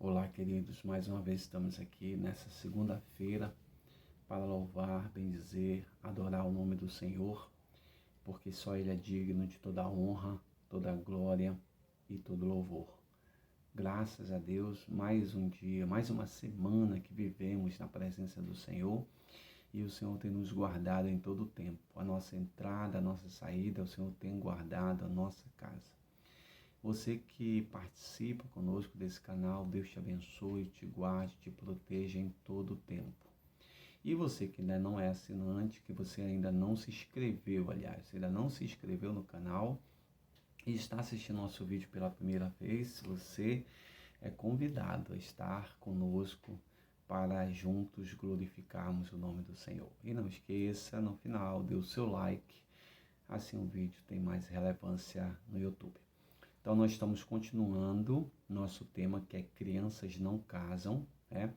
Olá, queridos, mais uma vez estamos aqui nessa segunda-feira para louvar, bendizer, adorar o nome do Senhor, porque só Ele é digno de toda a honra, toda a glória e todo louvor. Graças a Deus, mais um dia, mais uma semana que vivemos na presença do Senhor e o Senhor tem nos guardado em todo o tempo. A nossa entrada, a nossa saída, o Senhor tem guardado a nossa casa. Você que participa conosco desse canal, Deus te abençoe, te guarde, te proteja em todo o tempo. E você que ainda não é assinante, que você ainda não se inscreveu, você ainda não se inscreveu no canal e está assistindo nosso vídeo pela primeira vez, você é convidado a estar conosco para juntos glorificarmos o nome do Senhor. E não esqueça, no final, dê o seu like, assim o vídeo tem mais relevância no YouTube. Então, nós estamos continuando nosso tema, que é Crianças Não Casam, né?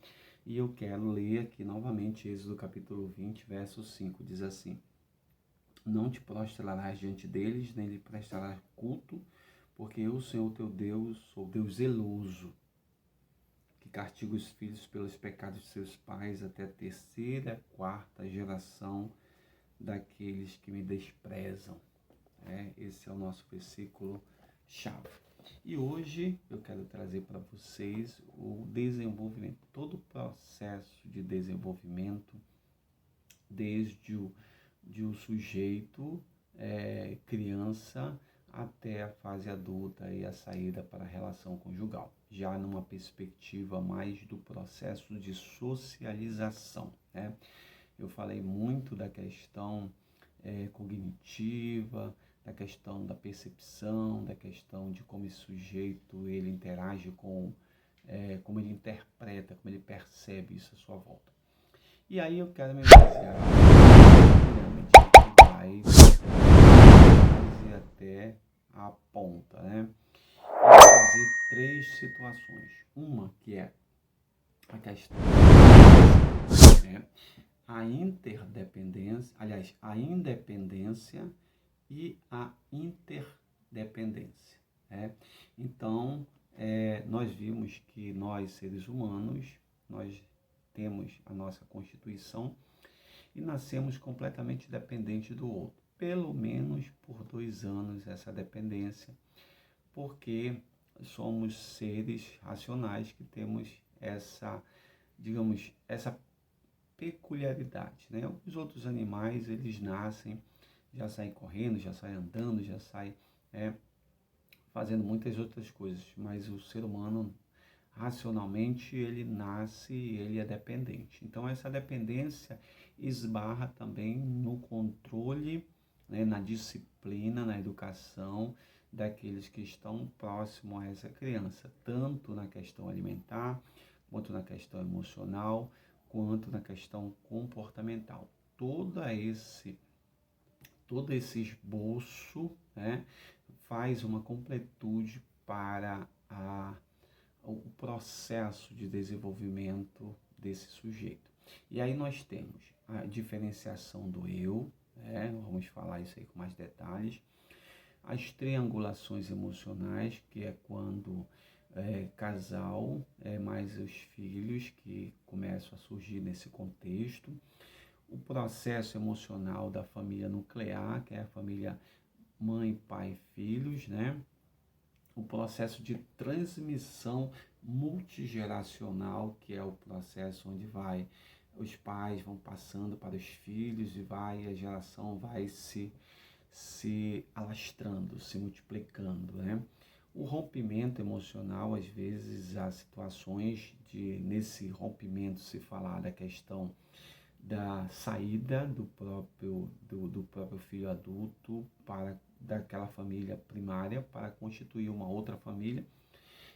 E eu quero ler aqui novamente Êxodo capítulo 20, verso 5, diz assim: Não te prostrarás diante deles, nem lhe prestarás culto, porque eu, Senhor teu Deus, sou Deus zeloso, que castiga os filhos pelos pecados de seus pais até a terceira, quarta geração daqueles que me desprezam. Esse é o nosso versículo chave. E hoje eu quero trazer para vocês o desenvolvimento, todo o processo de desenvolvimento, desde o sujeito, criança, até a fase adulta e a saída para a relação conjugal, já numa perspectiva mais do processo de socialização, né? Eu falei muito da questão cognitiva, da questão da percepção, da questão de como esse sujeito ele interage com, como ele interpreta, como ele percebe isso à sua volta. E aí eu quero me basear e até a ponta, né? Eu vou fazer 3 situações. Uma que é a questão a interdependência, a independência e a interdependência. Então, nós vimos que nós, seres humanos, nós temos a nossa constituição e nascemos completamente dependentes do outro. Pelo menos por 2 anos essa dependência, porque somos seres racionais que temos essa, digamos, essa peculiaridade, né? Os outros animais, eles nascem, já saem correndo, já saem andando, já saem fazendo muitas outras coisas, mas o ser humano, racionalmente, ele nasce e ele é dependente. Então, essa dependência esbarra também no controle, né, na disciplina, na educação daqueles que estão próximos a essa criança, tanto na questão alimentar, quanto na questão emocional, quanto na questão comportamental. Todo esse esboço, faz uma completude para o processo de desenvolvimento desse sujeito. E aí nós temos a diferenciação do eu, vamos falar isso aí com mais detalhes, as triangulações emocionais, que é quando casal, mais os filhos que começam a surgir nesse contexto, o processo emocional da família nuclear, que é a família mãe, pai, filhos, né? O processo de transmissão multigeracional, que é o processo onde os pais vão passando para os filhos e a geração vai se alastrando, se multiplicando, né? O rompimento emocional, às vezes, há situações nesse rompimento, se falar da questão da saída do próprio filho adulto daquela família primária para constituir uma outra família.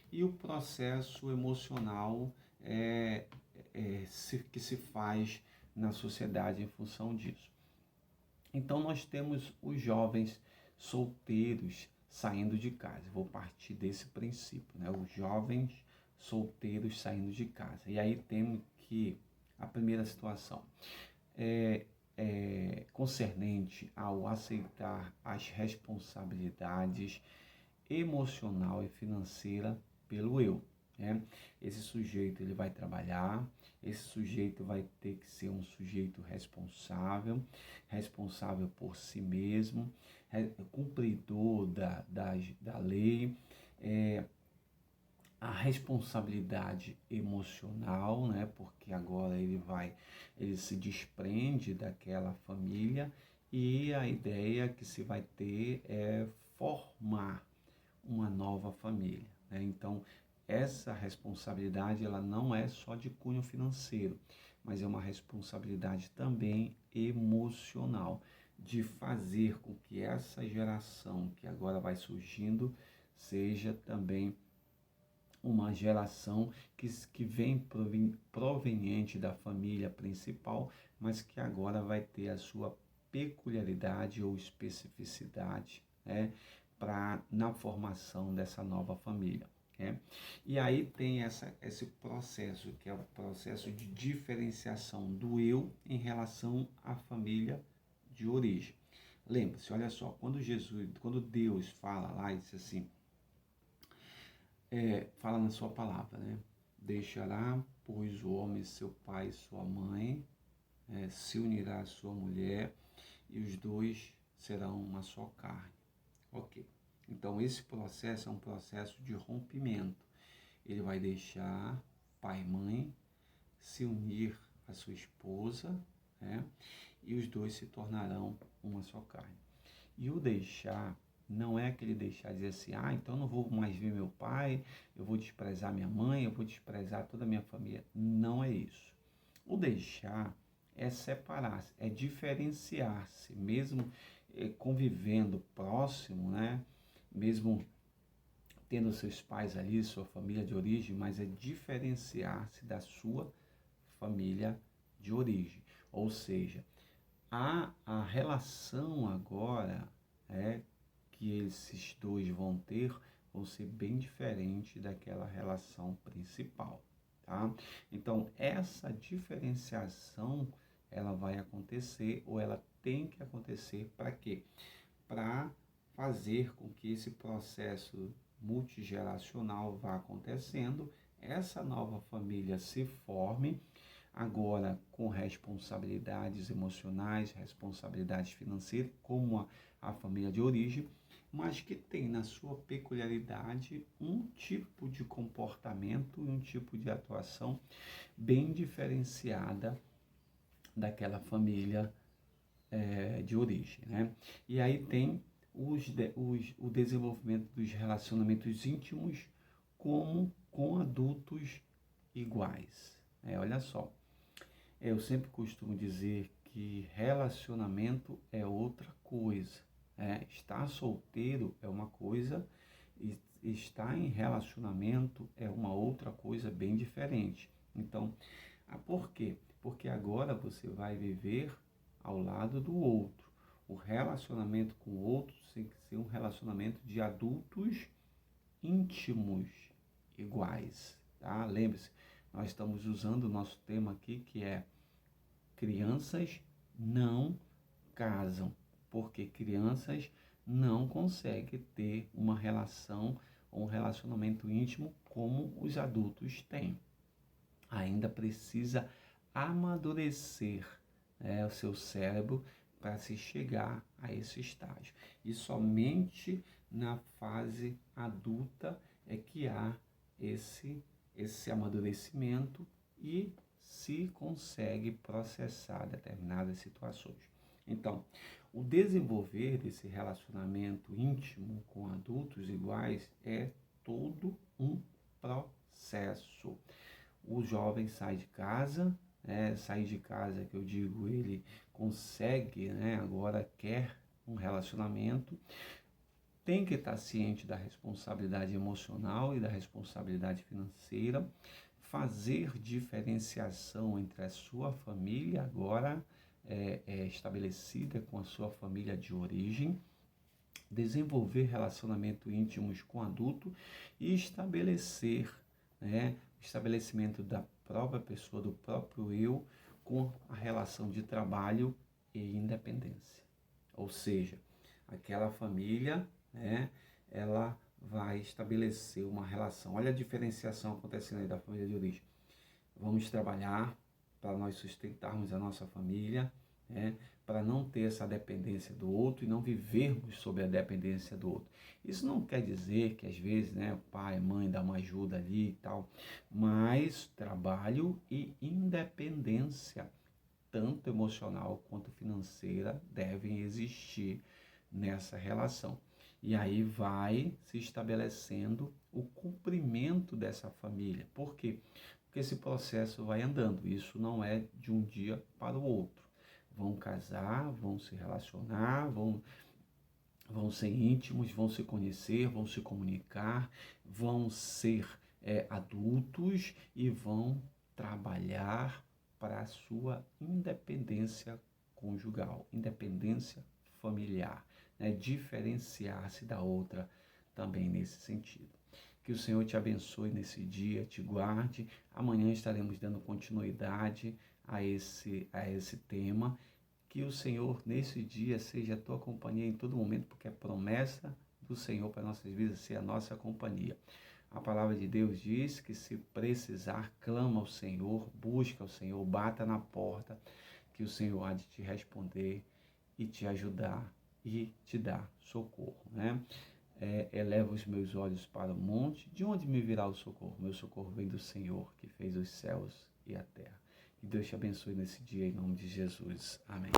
E o processo emocional que se faz na sociedade em função disso. Então, nós temos os jovens solteiros saindo de casa. Vou partir desse princípio, né? Os jovens solteiros saindo de casa. E aí temos que a primeira situação concernente ao aceitar as responsabilidades emocional e financeira pelo eu. esse sujeito ele vai trabalhar, esse sujeito vai ter que ser um sujeito responsável, responsável por si mesmo, cumpridor da lei, a responsabilidade emocional, né? Porque agora ele se desprende daquela família e a ideia que se vai ter é formar uma nova família, né? Então, essa responsabilidade ela não é só de cunho financeiro, mas é uma responsabilidade também emocional, de fazer com que essa geração que agora vai surgindo seja também uma geração que vem proveniente da família principal, mas que agora vai ter a sua peculiaridade ou especificidade, né, na formação dessa nova família. Né? E aí tem esse processo, que é o processo de diferenciação do eu em relação à família de origem. Lembra-se, olha só, quando Deus fala lá, ele diz assim, fala na sua palavra, né? Deixará, pois, o homem seu pai e sua mãe, se unirá à sua mulher, e os dois serão uma só carne. Ok. Então, esse processo é um processo de rompimento. Ele vai deixar pai e mãe, se unir à sua esposa, né? E os dois se tornarão uma só carne. E o deixar não é aquele deixar dizer assim, então eu não vou mais ver meu pai, eu vou desprezar minha mãe, eu vou desprezar toda a minha família. Não é isso. O deixar é separar-se, é diferenciar-se, mesmo convivendo próximo, né? Mesmo tendo seus pais ali, sua família de origem, mas é diferenciar-se da sua família de origem. Ou seja, a relação agora que esses dois vão ser bem diferente daquela relação principal, tá? Então, essa diferenciação, ela vai acontecer, ou ela tem que acontecer, para quê? Para fazer com que esse processo multigeracional vá acontecendo, essa nova família se forme, agora com responsabilidades emocionais, responsabilidades financeiras, como a família de origem, mas que tem na sua peculiaridade um tipo de comportamento e um tipo de atuação bem diferenciada daquela família de origem, né? E aí tem o desenvolvimento dos relacionamentos íntimos como com adultos iguais. Olha só, eu sempre costumo dizer que relacionamento é outra coisa. Estar solteiro é uma coisa e estar em relacionamento é uma outra coisa bem diferente. Então, por quê? Porque agora você vai viver ao lado do outro. O relacionamento com o outro tem que ser um relacionamento de adultos íntimos iguais, tá? Lembre-se, nós estamos usando o nosso tema aqui, que é crianças não casam, porque crianças não conseguem ter uma relação ou um relacionamento íntimo como os adultos têm. Ainda precisa amadurecer o seu cérebro para se chegar a esse estágio. E somente na fase adulta é que há esse amadurecimento e se consegue processar determinadas situações. Então, o desenvolver desse relacionamento íntimo com adultos iguais é todo um processo. O jovem sai de casa, sair de casa, que eu digo, ele consegue, agora quer um relacionamento, tem que estar ciente da responsabilidade emocional e da responsabilidade financeira, fazer diferenciação entre a sua família, agora estabelecida com a sua família de origem, desenvolver relacionamentos íntimos com adulto e estabelecer, o estabelecimento da própria pessoa, do próprio eu, com a relação de trabalho e independência. Ou seja, aquela família, ela vai estabelecer uma relação. Olha a diferenciação acontecendo aí da família de origem. Vamos trabalhar para nós sustentarmos a nossa família, né? Para não ter essa dependência do outro e não vivermos sob a dependência do outro. Isso não quer dizer que às vezes, né, o pai, a mãe dá uma ajuda ali e tal, mas trabalho e independência, tanto emocional quanto financeira, devem existir nessa relação. E aí vai se estabelecendo o cumprimento dessa família. Por quê? Porque esse processo vai andando. Isso não é de um dia para o outro. Vão casar, vão se relacionar, vão ser íntimos, vão se conhecer, vão se comunicar, vão ser adultos e vão trabalhar para a sua independência conjugal, independência familiar, né? Diferenciar-se da outra também nesse sentido. Que o Senhor te abençoe nesse dia, te guarde. Amanhã estaremos dando continuidade a esse tema. Que o Senhor, nesse dia, seja a tua companhia em todo momento, porque é promessa do Senhor para nossas vidas ser a nossa companhia. A palavra de Deus diz que se precisar, clama ao Senhor, busca ao Senhor, bata na porta, que o Senhor há de te responder e te ajudar e te dar socorro, né? Eleva os meus olhos para o monte, de onde me virá o socorro? Meu socorro vem do Senhor, que fez os céus e a terra. Que Deus te abençoe nesse dia, em nome de Jesus. Amém.